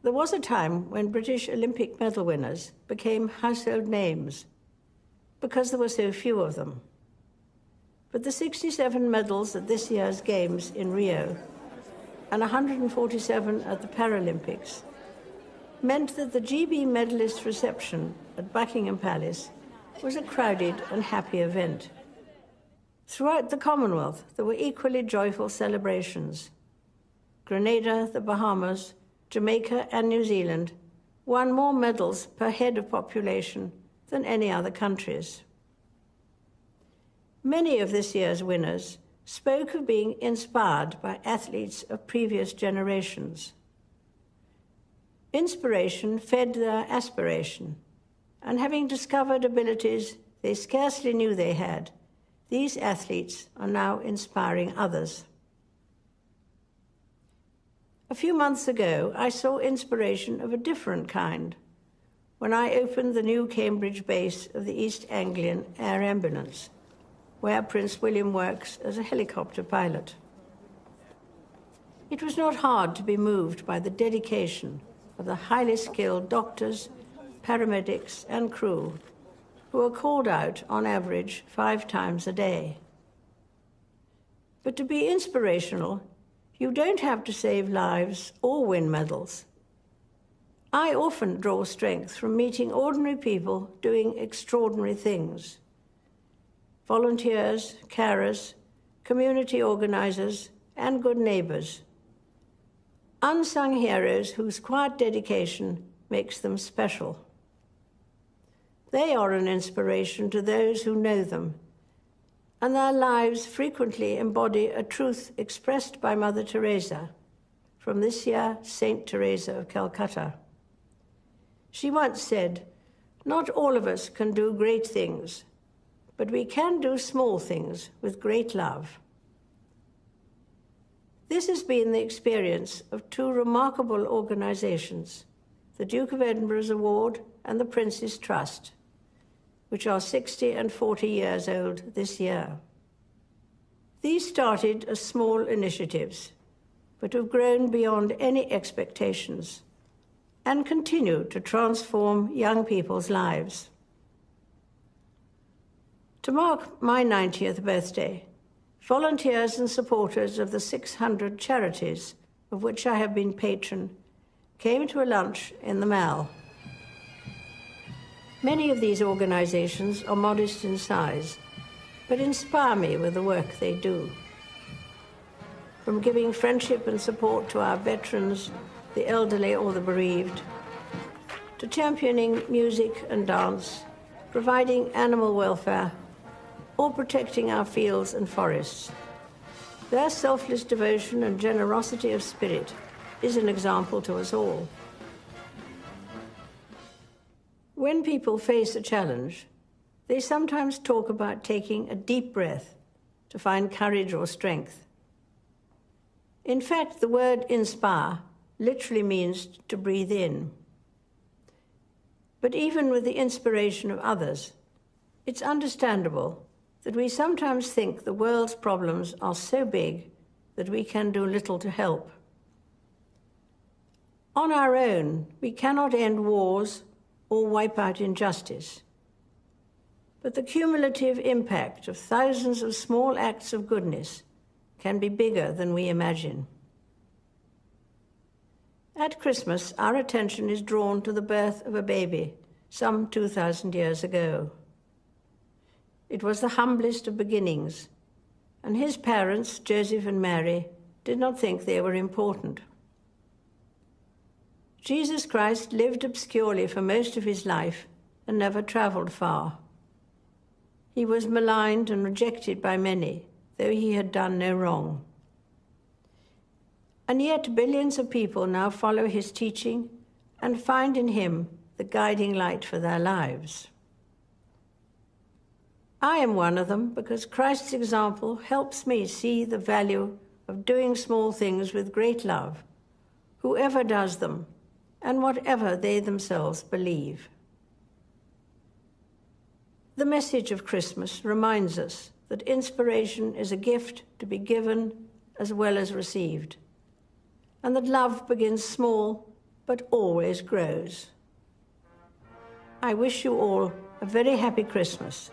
There was a time when British Olympic medal winners became household names because there were so few of them. But the 67 medals at this year's Games in Rio and 147 at the Paralympics meant that the GB medalist reception at Buckingham Palace was a crowded and happy event. Throughout the Commonwealth, there were equally joyful celebrations. Grenada, the Bahamas, Jamaica, and New Zealand won more medals per head of population than any other countries. Many of this year's winners spoke of being inspired by athletes of previous generations. Inspiration fed their aspiration, and having discovered abilities they scarcely knew they had, these athletes are now inspiring others. A few months ago, I saw inspiration of a different kind when I opened the new Cambridge base of the East Anglian Air Ambulance, where Prince William works as a helicopter pilot. It was not hard to be moved by the dedication of the highly skilled doctors, paramedics, and crew who are called out on average 5 times a day. But to be inspirational, you don't have to save lives or win medals. I often draw strength from meeting ordinary people doing extraordinary things. Volunteers, carers, community organizers, and good neighbors. Unsung heroes whose quiet dedication makes them special. They are an inspiration to those who know them, and their lives frequently embody a truth expressed by Mother Teresa, from this year, Saint Teresa of Calcutta. She once said, "Not all of us can do great things, but we can do small things with great love." This has been the experience of 2 remarkable organizations, the Duke of Edinburgh's Award and the Prince's Trust, which are 60 and 40 years old this year. These started as small initiatives, but have grown beyond any expectations and continue to transform young people's lives. To mark my 90th birthday, volunteers and supporters of the 600 charities of which I have been patron came to a lunch in the Mall. Many of these organizations are modest in size, but inspire me with the work they do. From giving friendship and support to our veterans, the elderly or the bereaved, to championing music and dance, providing animal welfare, or protecting our fields and forests. Their selfless devotion and generosity of spirit is an example to us all. When people face a challenge, they sometimes talk about taking a deep breath to find courage or strength. In fact, the word inspire literally means to breathe in. But even with the inspiration of others, it's understandable that we sometimes think the world's problems are so big that we can do little to help. On our own, we cannot end wars or wipe out injustice. But the cumulative impact of thousands of small acts of goodness can be bigger than we imagine. At Christmas, our attention is drawn to the birth of a baby some 2,000 years ago. It was the humblest of beginnings, and his parents, Joseph and Mary, did not think they were important. Jesus Christ lived obscurely for most of his life and never traveled far. He was maligned and rejected by many, though he had done no wrong. And yet billions of people now follow his teaching and find in him the guiding light for their lives. I am one of them because Christ's example helps me see the value of doing small things with great love, whoever does them, and whatever they themselves believe. The message of Christmas reminds us that inspiration is a gift to be given as well as received, and that love begins small but always grows. I wish you all a very happy Christmas.